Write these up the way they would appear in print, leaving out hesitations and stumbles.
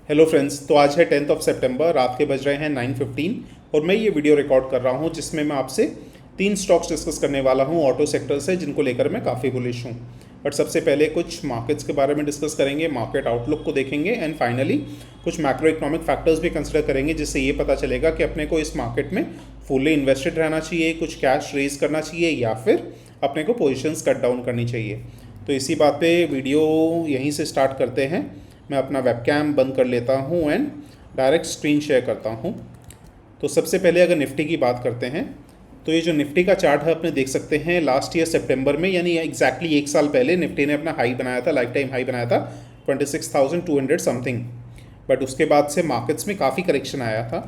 Hello friends. तो आज है 10 सितंबर, रात के बज रहे हैं 9:15 और मैं ये वीडियो रिकॉर्ड कर रहा हूँ जिसमें मैं आपसे 3 स्टॉक्स डिस्कस करने वाला हूँ ऑटो सेक्टर से, जिनको लेकर मैं काफ़ी बुलिश हूँ। बट सबसे पहले कुछ मार्केट्स के बारे में डिस्कस करेंगे, मार्केट आउटलुक को देखेंगे एंड फाइनली कुछ मैक्रो इकोनॉमिक फैक्टर्स भी कंसिडर करेंगे, जिससे ये पता चलेगा कि अपने को इस मार्केट में फुल्ली इन्वेस्टेड रहना चाहिए, कुछ कैश रेज करना चाहिए या फिर अपने को पोजिशंस कट डाउन करनी चाहिए। तो इसी बात पे वीडियो यहीं से स्टार्ट करते हैं। मैं अपना वेबकैम बंद कर लेता हूँ एंड डायरेक्ट स्क्रीन शेयर करता हूँ। तो सबसे पहले अगर निफ्टी की बात करते हैं तो ये जो निफ्टी का चार्ट है अपने देख सकते हैं, लास्ट ईयर सितंबर में यानी एग्जैक्टली एक साल पहले निफ्टी ने अपना हाई बनाया था, लाइफ टाइम हाई बनाया था 26,200 समथिंग। बट उसके बाद से मार्केट्स में काफ़ी करेक्शन आया था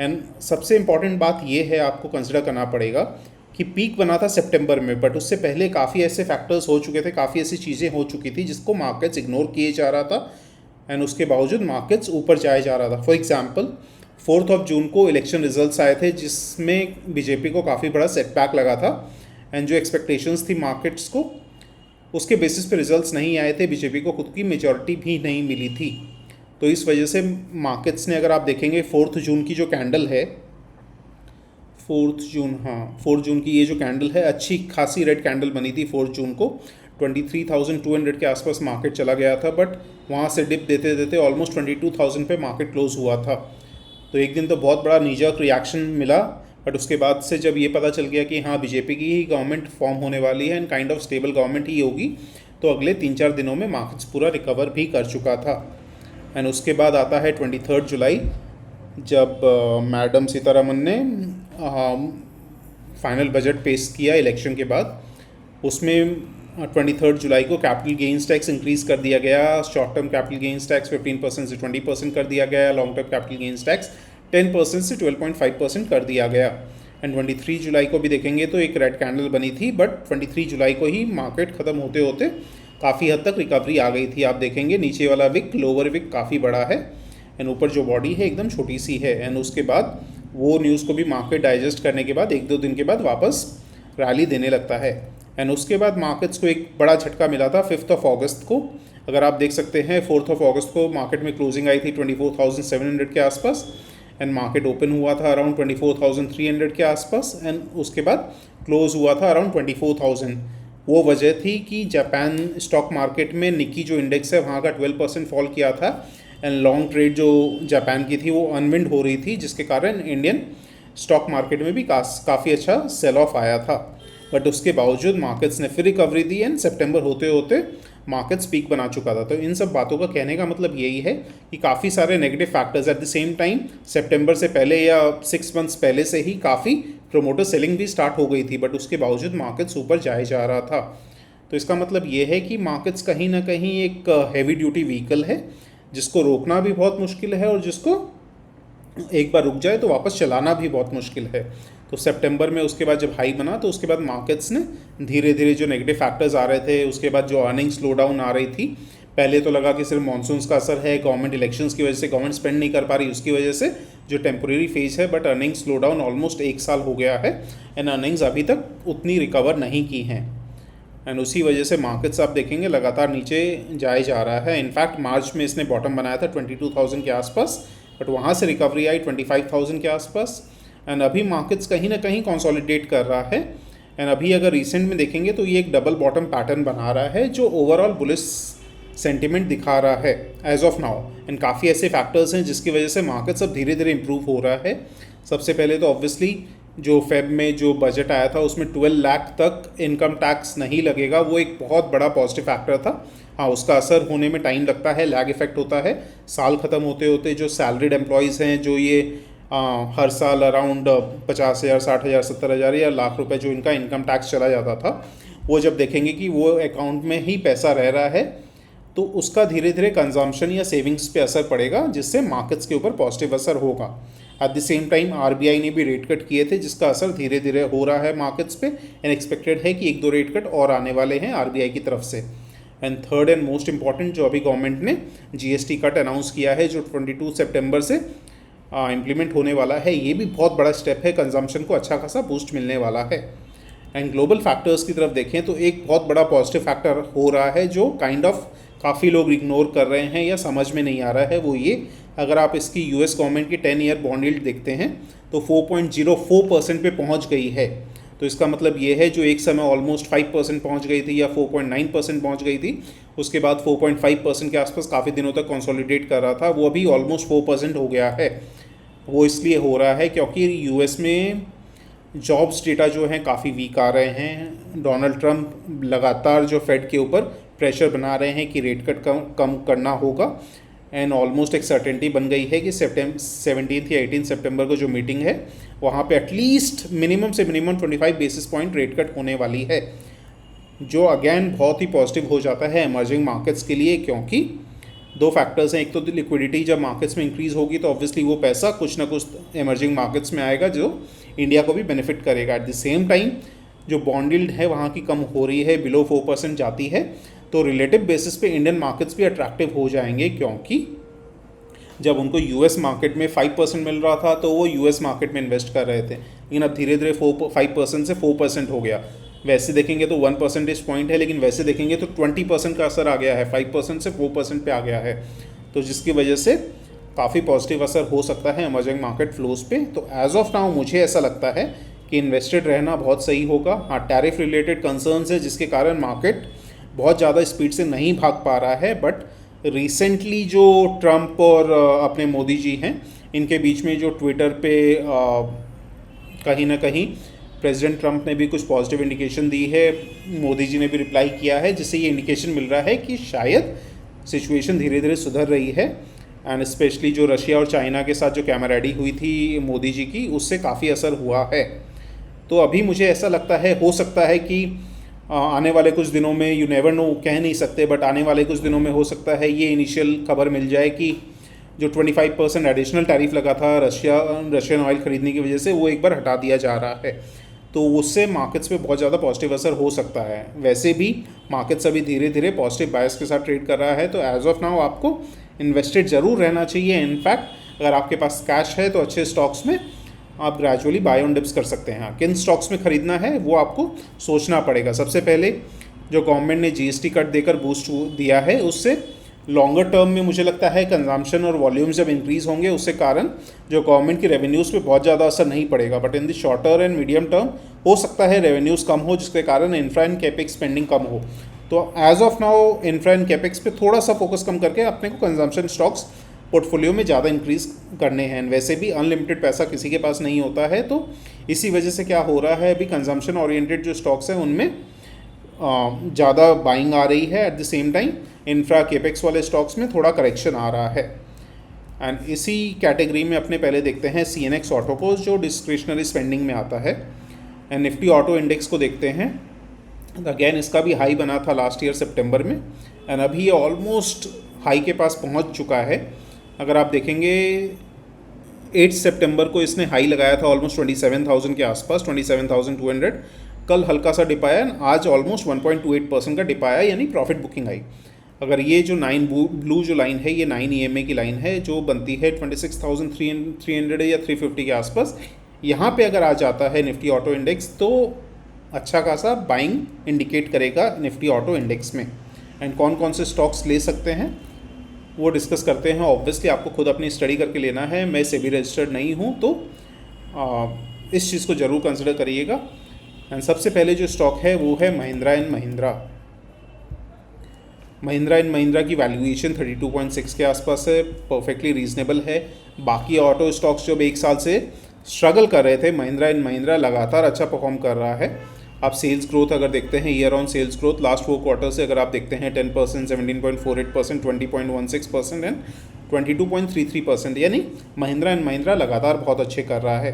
एंड सबसे इम्पॉर्टेंट बात ये है, आपको कंसिडर करना पड़ेगा कि पीक बना था सितंबर में, बट उससे पहले काफ़ी ऐसे फैक्टर्स हो चुके थे, काफ़ी ऐसी चीज़ें हो चुकी थी जिसको मार्केट्स इग्नोर किए जा रहा था एंड उसके बावजूद मार्केट्स ऊपर जाया जा रहा था। फॉर एग्जांपल 4 जून को इलेक्शन रिजल्ट्स आए थे जिसमें बीजेपी को काफ़ी बड़ा सेटबैक लगा था एंड जो एक्सपेक्टेशंस थी मार्केट्स को, उसके बेसिस पे रिजल्ट्स नहीं आए थे, बीजेपी को खुद की मेजॉरिटी भी नहीं मिली थी। तो इस वजह से मार्केट्स ने, अगर आप देखेंगे 4 जून की जो कैंडल है, 4 जून की ये जो कैंडल है, अच्छी खासी रेड कैंडल बनी थी 4 जून को। 23,200 के आसपास मार्केट चला गया था, बट वहाँ से डिप देते देते ऑलमोस्ट 22,000 पे मार्केट क्लोज हुआ था। तो एक दिन तो बहुत बड़ा नीजर्क रिएक्शन मिला, बट उसके बाद से जब ये पता चल गया कि हाँ बीजेपी की ही गवर्नमेंट फॉर्म होने वाली है and kind of stable government ही होगी, तो अगले 3-4 दिनों में मार्केट्स पूरा रिकवर भी कर चुका था। एंड उसके बाद आता है 23 जुलाई, जब मैडम सीतारमन ने फाइनल बजट पेश किया इलेक्शन के बाद। उसमें 23 जुलाई को कैपिटल गेन्स टैक्स इंक्रीज़ कर दिया गया। Short term capital gains tax 15% से 20% कर दिया गया, long term capital gains tax 10% से 12.5% कर दिया गया। एंड 23 जुलाई को भी देखेंगे तो एक रेड कैंडल बनी थी, बट 23 जुलाई को ही मार्केट ख़त्म होते होते काफ़ी हद तक रिकवरी आ गई थी। आप देखेंगे नीचे वाला विक, लोअर विक काफ़ी बड़ा है एंड ऊपर जो बॉडी है एकदम छोटी सी है। एंड उसके बाद वो न्यूज़ को भी मार्केट डाइजेस्ट करने के बाद 1-2 दिन के बाद वापस रैली देने लगता है। एंड उसके बाद मार्केट्स को एक बड़ा झटका मिला था 5 अगस्त को। अगर आप देख सकते हैं 4 अगस्त को मार्केट में क्लोजिंग आई थी 24,700 के आसपास एंड मार्केट ओपन हुआ था अराउंड 24,300 के आसपास एंड उसके बाद क्लोज हुआ था अराउंड 24,000। वो वजह थी कि जापान स्टॉक मार्केट में निकी जो इंडेक्स है वहाँ का 12% फॉल किया था एंड लॉन्ग ट्रेड जो जापान की थी वो अनविंड हो रही थी, जिसके कारण इंडियन स्टॉक मार्केट में भी काफ़ी अच्छा सेल ऑफ आया था। बट उसके बावजूद मार्केट्स ने फिर रिकवरी दी एंड सितंबर होते होते मार्केट्स पीक बना चुका था। तो इन सब बातों का कहने का मतलब यही है कि काफ़ी सारे negative factors at the same time सितंबर से पहले या 6 मंथ्स पहले से ही काफ़ी प्रोमोटर सेलिंग भी स्टार्ट हो गई थी, बट उसके बावजूद मार्केट्स ऊपर जाए जा रहा था। तो इसका मतलब ये है कि मार्केट्स कहीं ना कहीं एक हैवी ड्यूटी व्हीकल है जिसको रोकना भी बहुत मुश्किल है और जिसको एक बार रुक जाए तो वापस चलाना भी बहुत मुश्किल है। तो सितंबर में उसके बाद जब हाई बना तो उसके बाद मार्केट्स ने धीरे धीरे जो नेगेटिव फैक्टर्स आ रहे थे, उसके बाद जो अर्निंग स्लो डाउन आ रही थी, पहले तो लगा कि सिर्फ मानसून्स का असर है, गवर्नमेंट इलेक्शंस की वजह से गवर्नमेंट स्पेंड नहीं कर पा रही, उसकी वजह से जो टेम्पोरेरी फेज है, but earning slow down almost 1 साल हो गया है एंड अर्निंग्स अभी तक उतनी रिकवर नहीं की हैं एंड उसी वजह से मार्केट्स आप देखेंगे लगातार नीचे जाए जा रहा है। इनफैक्ट मार्च में इसने बॉटम बनाया था 22,000 के आसपास, बट वहाँ से रिकवरी आई 25,000 के आसपास एंड अभी मार्केट्स कहीं ना कहीं कंसोलिडेट कर रहा है। एंड अभी अगर रिसेंट में देखेंगे तो ये एक डबल बॉटम पैटर्न बना रहा है जो ओवरऑल बुलिश सेंटिमेंट दिखा रहा है एज ऑफ नाउ। एंड काफ़ी ऐसे फैक्टर्स हैं जिसकी वजह से मार्केट्स अब धीरे धीरे इंप्रूव हो रहा है। सबसे पहले तो ऑब्वियसली जो फेब में जो बजट आया था उसमें 12 लाख तक इनकम टैक्स नहीं लगेगा, वो एक बहुत बड़ा पॉजिटिव फैक्टर था। हाँ, उसका असर होने में टाइम लगता है, लैग इफेक्ट होता है। साल ख़त्म होते होते जो सैलरीड एम्प्लॉयज़ हैं, जो ये हर साल अराउंड 50,000, 60,000, 70,000 या लाख रुपए जो इनका इनकम टैक्स चला जाता था, वो जब देखेंगे कि वो अकाउंट में ही पैसा रह रहा है तो उसका धीरे धीरे कंजम्पशन या सेविंग्स पे असर पड़ेगा, जिससे मार्केट्स के ऊपर पॉजिटिव असर होगा। Eight the same time RBI ने भी रेट कट किए थे जिसका असर धीरे धीरे हो रहा है मार्केट्स पे एंड एक्सपेक्टेड है कि 1-2 रेट कट और आने वाले हैं आरबीआई की तरफ से। And third and most important, जो अभी गवर्नमेंट ने जीएसटी कट अनाउंस किया है जो 22 सितंबर से इम्प्लीमेंट होने वाला है, ये भी बहुत बड़ा स्टेप है, कंजम्पशन को अच्छा खासा बूस्ट मिलने वाला है। एंड ग्लोबल फैक्टर्स की तरफ देखें तो एक बहुत बड़ा पॉजिटिव फैक्टर हो रहा है जो काइंड ऑफ काफ़ी लोग इग्नोर कर रहे हैं या समझ में नहीं आ रहा है वो ये, अगर आप इसकी यूएस गवर्नमेंट की 10 ईयर बॉन्ड यील्ड देखते हैं तो 4.04% पे पहुंच गई है। तो इसका मतलब ये है जो एक समय ऑलमोस्ट 5% पहुंच गई थी या 4.9% पहुंच गई थी, उसके बाद 4.5% के आसपास काफ़ी दिनों तक कंसोलिडेट कर रहा था, वो अभी ऑलमोस्ट 4% हो गया है। वो इसलिए हो रहा है क्योंकि यूएस में जॉब्स डेटा जो हैं काफ़ी वीक आ रहे हैं। डोनाल्ड ट्रंप लगातार जो फेड के ऊपर प्रेशर बना रहे हैं कि रेट कट कम करना होगा, एंड ऑलमोस्ट एक सर्टेनिटी बन गई है कि 17 या 18 सितंबर को जो मीटिंग है वहाँ पे एटलीस्ट मिनिमम से minimum 25 basis point rate cut होने वाली है, जो अगेन बहुत ही पॉजिटिव हो जाता है एमर्जिंग मार्केट्स के लिए, क्योंकि दो फैक्टर्स हैं। एक तो लिक्विडिटी जब मार्केट्स में इंक्रीज़ होगी तो ऑब्वियसली वो पैसा कुछ ना कुछ एमर्जिंग मार्केट्स में आएगा जो इंडिया को भी बेनिफिट करेगा। एट द सेम टाइम जो बॉन्ड यील्ड है वहाँ की कम हो रही है, बिलो 4% जाती है, तो रिलेटिव बेसिस पे इंडियन मार्केट्स भी अट्रैक्टिव हो जाएंगे, क्योंकि जब उनको यूएस मार्केट में 5% मिल रहा था तो वो यूएस मार्केट में इन्वेस्ट कर रहे थे, लेकिन अब धीरे धीरे 5% से 4% हो गया। वैसे देखेंगे तो 1 परसेंटेज पॉइंट है, लेकिन वैसे देखेंगे तो 20% का असर आ गया है, 5% से 4% पे आ गया है, तो जिसकी वजह से काफ़ी पॉजिटिव असर हो सकता है इमर्जिंग मार्केट फ्लोज पे। तो एज ऑफ नाउ मुझे ऐसा लगता है कि इन्वेस्टेड रहना बहुत सही होगा। हाँ, टैरिफ रिलेटेड कंसर्न्स है जिसके कारण मार्केट बहुत ज़्यादा स्पीड से नहीं भाग पा रहा है, बट रिसेंटली जो ट्रंप और अपने मोदी जी हैं इनके बीच में जो ट्विटर पे कहीं ना कहीं प्रेसिडेंट ट्रंप ने भी कुछ पॉजिटिव इंडिकेशन दी है, मोदी जी ने भी रिप्लाई किया है, जिससे ये इंडिकेशन मिल रहा है कि शायद सिचुएशन धीरे धीरे सुधर रही है। एंड स्पेशली जो रशिया और चाइना के साथ जो कैमराडी हुई थी मोदी जी की, उससे काफ़ी असर हुआ है। तो अभी मुझे ऐसा लगता है, हो सकता है कि आने वाले कुछ दिनों में, यू नेवर नो, कह नहीं सकते, बट आने वाले कुछ दिनों में हो सकता है ये इनिशियल खबर मिल जाए कि जो 25% एडिशनल टैरिफ लगा था रशियन ऑयल ख़रीदने की वजह से, वो एक बार हटा दिया जा रहा है, तो उससे मार्केट्स पे बहुत ज़्यादा पॉजिटिव असर हो सकता है। वैसे भी मार्केट्स अभी धीरे धीरे पॉजिटिव बायस के साथ ट्रेड कर रहा है, तो एज ऑफ नाउ आपको इन्वेस्टेड ज़रूर रहना चाहिए। इनफैक्ट अगर आपके पास कैश है तो अच्छे स्टॉक्स में आप ग्रेजुअली बाय ऑन डिप्स कर सकते हैं। किन स्टॉक्स में खरीदना है वो आपको सोचना पड़ेगा। सबसे पहले जो गवर्नमेंट ने जीएसटी कट देकर बूस्ट दिया है, उससे लॉन्गर टर्म में मुझे लगता है कंजम्पशन और वॉल्यूम्स जब इंक्रीज़ होंगे उससे कारण जो गवर्नमेंट की रेवेन्यूज़ पे बहुत ज़्यादा असर नहीं पड़ेगा, but in the shorter and medium term हो सकता है रेवेन्यूज़ कम हो, जिसके कारण इंफ्रा एंड कैपेक्स स्पेंडिंग कम हो। तो as of now infra and capex पे थोड़ा सा फोकस कम करके अपने को कंजम्पशन स्टॉक्स पोर्टफोलियो में ज़्यादा इंक्रीज़ करने हैं। वैसे भी अनलिमिटेड पैसा किसी के पास नहीं होता है, तो इसी वजह से क्या हो रहा है, अभी कंजम्पशन ओरिएंटेड जो स्टॉक्स हैं उनमें ज़्यादा बाइंग आ रही है। Eight the same time infra capex वाले स्टॉक्स में थोड़ा करेक्शन आ रहा है। एंड इसी कैटेगरी में अपने पहले देखते हैं CNX ऑटो को, जो डिस्क्रिशनरी स्पेंडिंग में आता है। एंड निफ्टी ऑटो इंडेक्स को देखते हैं, अगेन इसका भी हाई बना था लास्ट ईयर सितंबर में, एंड अभी ये ऑलमोस्ट हाई के पास पहुंच चुका है। अगर आप देखेंगे 8 सितंबर को इसने हाई लगाया था ऑलमोस्ट 27,000 के आसपास, 27,200। कल हल्का सा डिप आया, आज ऑलमोस्ट 1.28% का डिप आया, यानी प्रॉफिट बुकिंग आई। अगर ये जो 9 ब्लू जो लाइन है, ये 9 EMA की लाइन है जो बनती है 26,300 या 350 के आसपास, यहाँ पे अगर आ जाता है निफ्टी ऑटो इंडेक्स तो अच्छा खासा बाइंग इंडिकेट करेगा निफ्टी ऑटो इंडेक्स में। एंड कौन कौन से स्टॉक्स ले सकते हैं वो डिस्कस करते हैं। ऑब्वियसली आपको खुद अपनी स्टडी करके लेना है, मैं सेबी रजिस्टर्ड नहीं हूँ, तो इस चीज़ को ज़रूर कंसिडर करिएगा। एंड सबसे पहले जो स्टॉक है वो है महिंद्रा एंड महिंद्रा। महिंद्रा एंड महिंद्रा की वैल्यूएशन 32.6 के आसपास है, परफेक्टली रीजनेबल है। बाकी ऑटो स्टॉक्स जब एक साल से स्ट्रगल कर रहे थे, महिंद्रा एंड महिंद्रा लगातार अच्छा परफॉर्म कर रहा है। आप सेल्स ग्रोथ अगर देखते हैं, year on sales growth last 4 quarter से अगर आप देखते हैं 10%, 17.48%, 20.16% एंड 22.33%, यानी महिंद्रा एंड महिंद्रा लगातार बहुत अच्छे कर रहा है।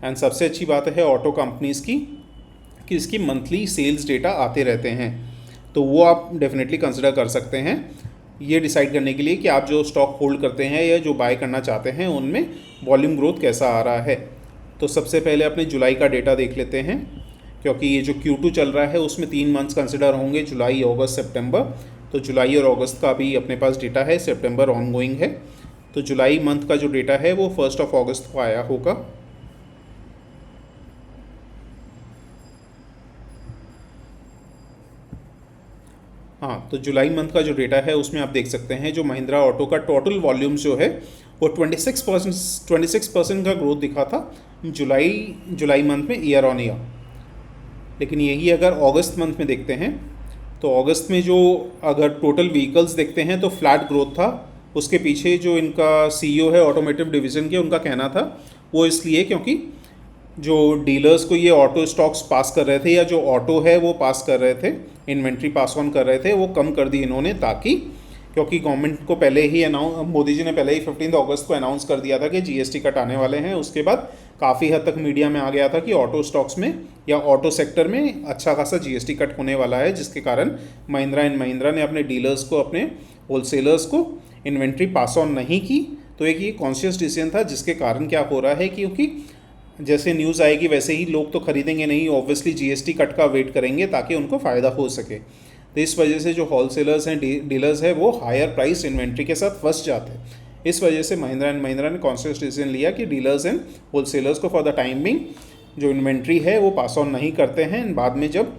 एंड सबसे अच्छी बात है ऑटो कंपनीज़ की कि इसकी मंथली सेल्स डेटा आते रहते हैं, तो वो आप डेफिनेटली कंसिडर कर सकते हैं ये डिसाइड करने के लिए कि आप जो स्टॉक होल्ड करते हैं या जो बाय करना चाहते हैं उनमें वॉल्यूम ग्रोथ कैसा आ रहा है। तो सबसे पहले अपने जुलाई का डेटा देख लेते हैं, क्योंकि ये जो Q2 चल रहा है उसमें 3 मंथ्स कंसिडर होंगे, जुलाई, अगस्त, सितंबर। तो जुलाई और अगस्त का भी अपने पास डेटा है, सितंबर ऑनगोइंग है। तो जुलाई मंथ का जो डेटा है वो 1 अगस्त को आया होगा। हाँ, तो जुलाई मंथ का जो डेटा है उसमें आप देख सकते हैं जो महिंद्रा ऑटो का टोटल वॉल्यूम जो है वो 26% का ग्रोथ दिखा था जुलाई मंथ में ईयर ऑन ईयर। लेकिन यही अगर अगस्त मंथ में देखते हैं तो अगस्त में जो अगर टोटल व्हीकल्स देखते हैं तो फ्लैट ग्रोथ था। उसके पीछे जो इनका सीईओ है ऑटोमेटिव डिवीज़न के, उनका कहना था वो इसलिए क्योंकि जो डीलर्स को ये ऑटो स्टॉक्स पास कर रहे थे या जो ऑटो है वो पास कर रहे थे, इन्वेंट्री पास ऑन कर रहे थे, वो कम कर दी इन्होंने, ताकि क्योंकि गवर्नमेंट को पहले ही मोदी जी ने पहले ही 15 अगस्त को अनाउंस कर दिया था कि जीएसटी कट आने वाले हैं। उसके बाद काफ़ी हद तक मीडिया में आ गया था कि ऑटो स्टॉक्स में या ऑटो सेक्टर में अच्छा खासा जीएसटी कट होने वाला है, जिसके कारण महिंद्रा एंड महिंद्रा ने अपने डीलर्स को, अपने होलसेलर्स को इन्वेंट्री पास ऑन नहीं की। तो एक ये कॉन्शियस डिसीजन था, जिसके कारण क्या हो रहा है, क्योंकि जैसे न्यूज़ आएगी वैसे ही लोग तो खरीदेंगे नहीं, ऑब्वियसली जीएसटी कट का वेट करेंगे ताकि उनको फ़ायदा हो सके। तो इस वजह से जो होलसेलर्स हैं, डीलर्स हैं, वो हायर प्राइस इन्वेंट्री के साथ फंस जाते हैं। इस वजह से महिंद्रा एंड महिंद्रा ने कॉन्शियस डिसीजन लिया कि डीलर्स एंड होलसेलर्स को फॉर द टाइम बिंग जो इन्वेंट्री है वो पास ऑन नहीं करते हैं। बाद में जब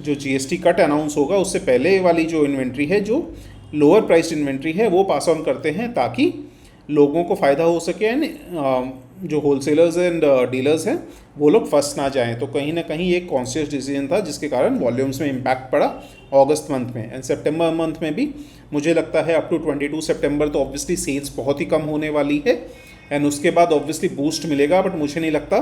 जो जीएसटी कट अनाउंस होगा उससे पहले वाली जो इन्वेंट्री है, जो लोअर प्राइस इन्वेंट्री है, वो पास ऑन करते हैं ताकि लोगों को फ़ायदा हो सके एंड जो होलसेलर्स एंड डीलर्स हैं वो लोग फंस ना जाएं। तो कहीं ना कहीं एक कॉन्शियस डिसीजन था, जिसके कारण वॉल्यूम्स में इम्पैक्ट पड़ा अगस्त मंथ में। एंड सितंबर मंथ में भी मुझे लगता है अप टू 22 सितंबर तो ऑब्वियसली सेल्स बहुत ही कम होने वाली है एंड उसके बाद ऑब्वियसली बूस्ट मिलेगा। बट मुझे नहीं लगता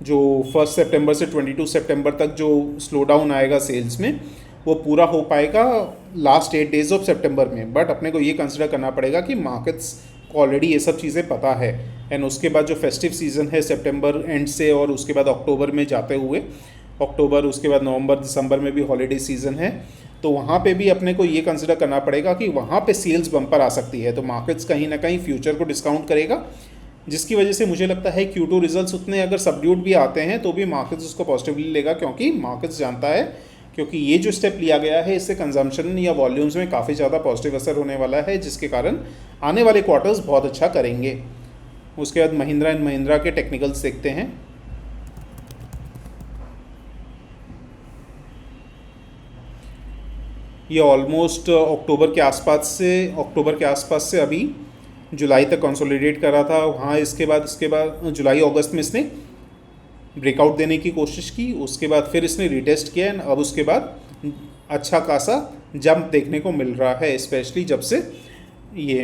जो 1 सितंबर से 22 सितंबर तक जो स्लो डाउन आएगा सेल्स में वो पूरा हो पाएगा लास्ट 8 डेज ऑफ सितंबर में। बट अपने को ये कंसिडर करना पड़ेगा कि मार्केट्स को ऑलरेडी ये सब चीज़ें पता है एंड उसके बाद जो फेस्टिव सीज़न है सितंबर एंड से और उसके बाद अक्टूबर में जाते हुए अक्टूबर, उसके बाद नवंबर दिसंबर में भी हॉलीडे सीज़न है, तो वहाँ पे भी अपने को ये कंसिडर करना पड़ेगा कि वहाँ पे सेल्स बम्पर आ सकती है। तो मार्केट्स कहीं ना कहीं फ्यूचर को डिस्काउंट करेगा, जिसकी वजह से मुझे लगता है Q2 रिजल्ट्स उतने अगर सबड्यूड भी आते हैं तो भी मार्केट्स उसको पॉजिटिवली लेगा, क्योंकि मार्केट्स जानता है क्योंकि ये जो स्टेप लिया गया है इससे कंजम्पशन या वॉल्यूम्स में काफ़ी ज़्यादा पॉजिटिव असर होने वाला है, जिसके कारण आने वाले क्वार्टर्स बहुत अच्छा करेंगे। उसके बाद महिंद्रा एंड महिंद्रा के टेक्निकल्स देखते हैं। ये ऑलमोस्ट अक्टूबर के आसपास से अभी जुलाई तक कंसोलिडेट कर रहा था। वहाँ इसके बाद जुलाई अगस्त में इसने ब्रेकआउट देने की कोशिश की, उसके बाद फिर इसने रिटेस्ट किया एंड अब उसके बाद अच्छा खासा जंप देखने को मिल रहा है, स्पेशली जब से ये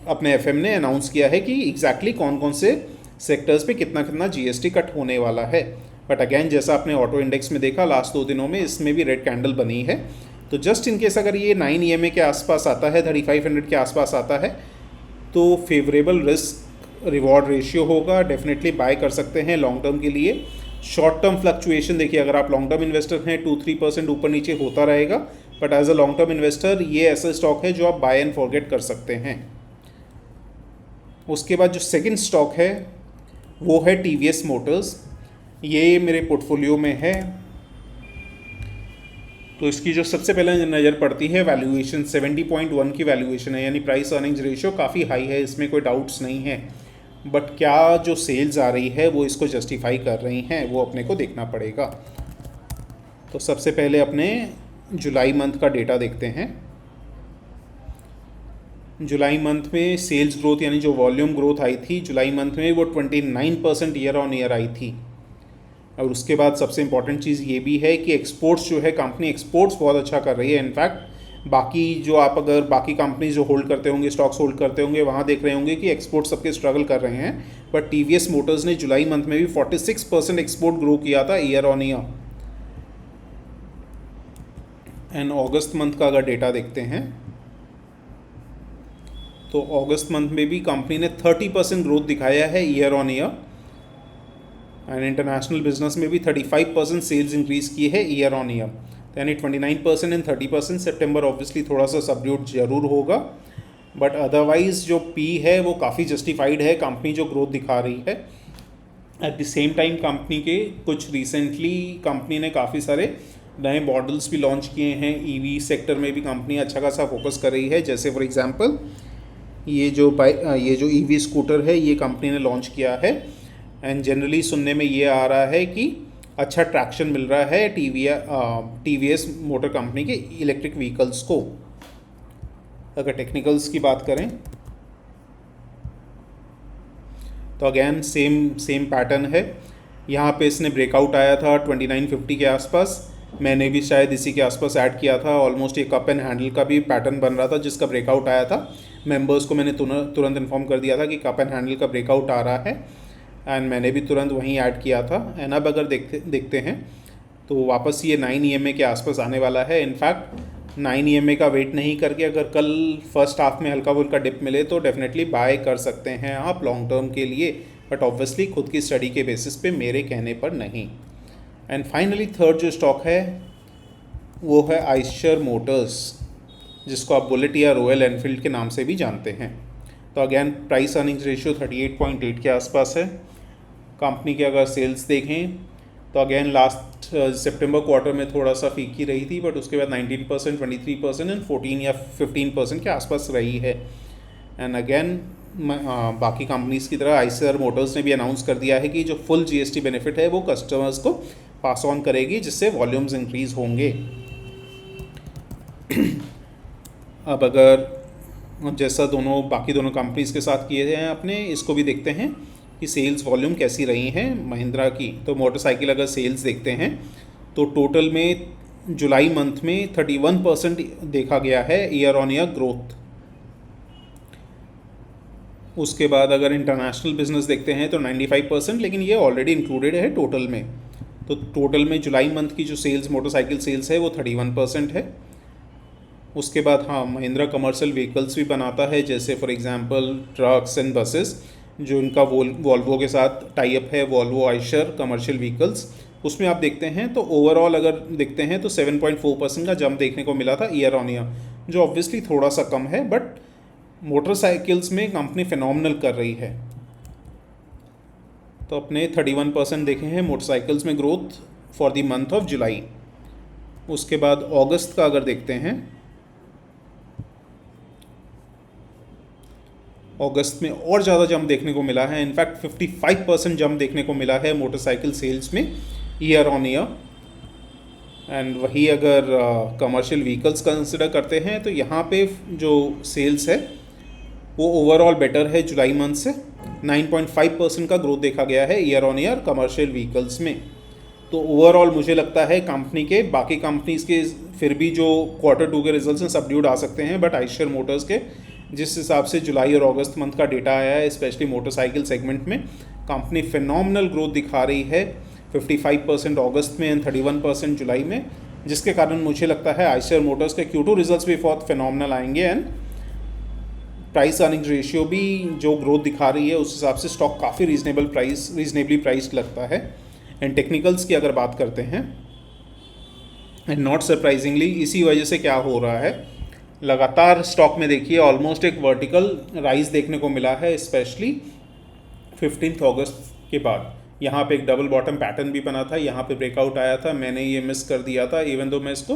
अपने एफएम ने अनाउंस किया है कि एग्जैक्टली कौन कौन से सेक्टर्स पे कितना कितना जीएसटी कट होने वाला है। बट अगेन जैसा आपने ऑटो इंडेक्स में देखा लास्ट 2 दिनों में, इसमें भी रेड कैंडल बनी है। तो जस्ट इन केस अगर ये 9 EMA के आसपास आता है, 3500 के आसपास आता है, तो फेवरेबल रिस्क रिवॉर्ड रेशियो होगा, डेफिनेटली बाय कर सकते हैं लॉन्ग टर्म के लिए। शॉर्ट टर्म फ्लक्चुएशन देखिए, अगर आप लॉन्ग टर्म इन्वेस्टर हैं 2-3% ऊपर नीचे होता रहेगा, but as a long term investor ये ऐसा स्टॉक है जो आप बाय एंड फॉरगेट कर सकते हैं। उसके बाद जो सेकंड स्टॉक है वो है टीवीएस मोटर्स। ये मेरे पोर्टफोलियो में है, तो इसकी जो सबसे पहले नज़र पड़ती है वैल्यूएशन 70.1 की वैल्यूएशन है, यानी प्राइस अर्निंग्स रेशियो काफ़ी हाई है, इसमें कोई डाउट्स नहीं है। बट क्या जो सेल्स आ रही है वो इसको जस्टिफाई कर रही हैं, वो अपने को देखना पड़ेगा। तो सबसे पहले अपने जुलाई मंथ का डेटा देखते हैं। जुलाई मंथ में सेल्स ग्रोथ यानी जो वॉल्यूम ग्रोथ आई थी जुलाई मंथ में वो 29% ईयर ऑन ईयर आई थी। और उसके बाद सबसे इंपॉर्टेंट चीज़ ये भी है कि एक्सपोर्ट्स जो है, कंपनी एक्सपोर्ट्स बहुत अच्छा कर रही है। इनफैक्ट बाकी जो आप अगर बाकी कंपनीज जो होल्ड करते होंगे, स्टॉक्स होल्ड करते होंगे, वहाँ देख रहे होंगे कि एक्सपोर्ट सबके स्ट्रगल कर रहे हैं, बट टीवीएस मोटर्स ने जुलाई मंथ में भी 46% एक्सपोर्ट ग्रो किया था year on year. And August month का अगर डेटा देखते हैं तो अगस्त मंथ में भी कंपनी ने 30% ग्रोथ दिखाया है year on year, and international business में भी 35% सेल्स इंक्रीज़ की है ईयर ऑन ईयर, यानी 29% एंड 30%। सितंबर ऑब्वियसली थोड़ा सा सबड्यूट जरूर होगा, बट अदरवाइज जो पी है वो काफ़ी जस्टिफाइड है, कंपनी जो ग्रोथ दिखा रही है। Eight the same time company के कुछ रिसेंटली कंपनी ने काफ़ी सारे नए मॉडल्स भी लॉन्च किए हैं। ईवी सेक्टर में भी कंपनी अच्छा खासा फोकस कर रही है, जैसे फॉर एग्जांपल ये जो ईवी स्कूटर है ये कंपनी ने लॉन्च किया है। एंड जनरली सुनने में ये आ रहा है कि अच्छा ट्रैक्शन मिल रहा है TVS मोटर कंपनी के इलेक्ट्रिक व्हीकल्स को। अगर टेक्निकल्स की बात करें तो अगेन सेम पैटर्न है। यहाँ पे इसने ब्रेकआउट आया था 2950 के आसपास, मैंने भी शायद इसी के आसपास ऐड किया था। ऑलमोस्ट ये कप एंड हैंडल का भी पैटर्न बन रहा था जिसका ब्रेकआउट आया था। मेंबर्स को मैंने तुरंत इन्फॉर्म कर दिया था कि कप एंड हैंडल का ब्रेकआउट आ रहा है, एंड मैंने भी तुरंत वहीं ऐड किया था। एंड अब अगर देखते हैं तो वापस ये 9 EMA के आसपास आने वाला है। इनफैक्ट 9 EMA का वेट नहीं करके अगर कल फर्स्ट हाफ में हल्का फुल्का डिप मिले तो डेफिनेटली बाय कर सकते हैं आप लॉन्ग टर्म के लिए, बट ऑब्वियसली खुद की स्टडी के बेसिस पे, मेरे कहने पर नहीं। एंड फाइनली थर्ड जो स्टॉक है वो है आइशर मोटर्स, जिसको आप बुलेट या रॉयल एनफील्ड के नाम से भी जानते हैं। तो अगेन प्राइस अर्निंग्स रेशियो 38.8 के आसपास है। कंपनी के अगर सेल्स देखें तो अगेन लास्ट सितंबर क्वार्टर में थोड़ा सा फीकी रही थी, बट उसके बाद 19%, 23% एंड 14 या 15% के आसपास रही है। एंड अगेन बाकी कंपनीज़ की तरह आइशर मोटर्स ने भी अनाउंस कर दिया है कि जो फुल GST बेनिफिट है वो कस्टमर्स को पास ऑन करेगी, जिससे वॉल्यूम्स इंक्रीज़ होंगे। अब अगर जैसा बाकी दोनों कंपनीज़ के साथ किए हैं अपने, इसको भी देखते हैं कि सेल्स वॉल्यूम कैसी रही हैं महिंद्रा की। तो मोटरसाइकिल अगर सेल्स देखते हैं तो टोटल में जुलाई मंथ में 31% देखा गया है ईयर ऑन ईयर ग्रोथ। उसके बाद अगर इंटरनेशनल बिजनेस देखते हैं तो 95%, लेकिन ये ऑलरेडी इंक्लूडेड है टोटल में। तो टोटल में जुलाई मंथ की जो सेल्स मोटरसाइकिल सेल्स है वो 31% है। उसके बाद हाँ, महिंद्रा कमर्शियल व्हीकल्स भी बनाता है, जैसे for example trucks and buses, जो इनका वॉल्वो के साथ टाई अप है, वॉल्वो आइशर कमर्शियल व्हीकल्स। उसमें आप देखते हैं तो ओवरऑल अगर देखते हैं तो 7.4% का जंप देखने को मिला था ईयर ऑन ईयर, जो ऑब्वियसली थोड़ा सा कम है, बट मोटरसाइकिल्स में कंपनी फिनोमिनल कर रही है। तो अपने 31% देखे हैं मोटरसाइकिल्स में growth for the month of July. उसके बाद अगस्त का अगर देखते हैं, अगस्त में और ज़्यादा जंप देखने को मिला है। इनफैक्ट 55% जंप देखने को मिला है मोटरसाइकिल सेल्स में ईयर ऑन ईयर। एंड वही अगर कमर्शियल व्हीकल्स कंसिडर करते हैं तो यहाँ पे जो सेल्स है वो ओवरऑल बेटर है जुलाई मंथ से। 9.5% का ग्रोथ देखा गया है year on year commercial vehicles में। तो ओवरऑल मुझे लगता है कंपनी के बाकी कंपनीज़ के फिर भी जो Q2 के रिजल्ट्स हैं सबड्यूड आ सकते हैं, बट आइशर मोटर्स के जिस हिसाब से जुलाई और अगस्त मंथ का डेटा आया है, स्पेशली मोटरसाइकिल सेगमेंट में, कंपनी फिनोमिनल ग्रोथ दिखा रही है 55% अगस्त में एंड 31% जुलाई में, जिसके कारण मुझे लगता है आइशर मोटर्स के Q2 रिजल्ट्स भी बहुत फिनोमिनल आएंगे। एंड प्राइस अर्निंग रेशियो भी जो ग्रोथ दिखा रही है उस हिसाब से स्टॉक काफ़ी रीजनेबली प्राइस्ड लगता है। एंड टेक्निकल्स की अगर बात करते हैं, एंड नॉट सरप्राइजिंगली इसी वजह से क्या हो रहा है, लगातार स्टॉक में देखिए ऑलमोस्ट एक वर्टिकल राइज देखने को मिला है, स्पेशली 15 अगस्त के बाद। यहाँ पे एक डबल बॉटम पैटर्न भी बना था, यहाँ पे ब्रेकआउट आया था, मैंने ये मिस कर दिया था, इवन दो मैं इसको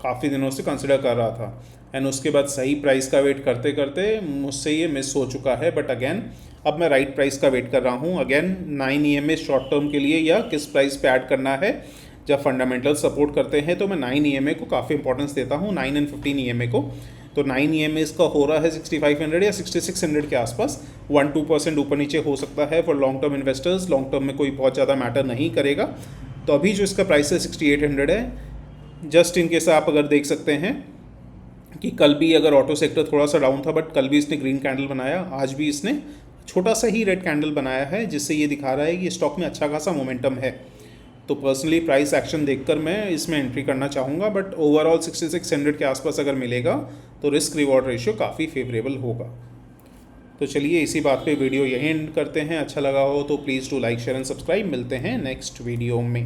काफ़ी दिनों से कंसिडर कर रहा था। एंड उसके बाद सही प्राइस का वेट करते करते मुझसे ये मिस हो चुका है, बट अगेन अब मैं राइट प्राइस का वेट कर रहा हूँ। अगेन 9 EMA शॉर्ट टर्म के लिए या किस प्राइस पे ऐड करना है, जब फंडामेंटल सपोर्ट करते हैं तो मैं 9 EMA को काफ़ी इंपॉर्टेंस देता हूँ, 9 एंड 15 EMA को। तो 9 EMA इसका हो रहा है 6500 या 6600 के आसपास, 1-2% ऊपर नीचे हो सकता है for long term investors. Long term में कोई बहुत ज़्यादा मैटर नहीं करेगा। तो अभी जो इसका प्राइस है 6800 है। जस्ट इन केस आप अगर देख सकते हैं कि कल भी अगर ऑटो सेक्टर थोड़ा सा डाउन था, बट कल भी इसने ग्रीन कैंडल बनाया, आज भी इसने छोटा सा ही रेड कैंडल बनाया है, जिससे ये दिखा रहा है कि स्टॉक में अच्छा खासा मोमेंटम है। तो पर्सनली प्राइस एक्शन देखकर मैं इसमें एंट्री करना चाहूँगा, बट ओवरऑल 6600 के आसपास अगर मिलेगा तो रिस्क रिवॉर्ड रेशियो काफ़ी फेवरेबल होगा। तो चलिए इसी बात पे वीडियो यहीं एंड करते हैं। अच्छा लगा हो तो please to like share and subscribe. मिलते हैं नेक्स्ट वीडियो में।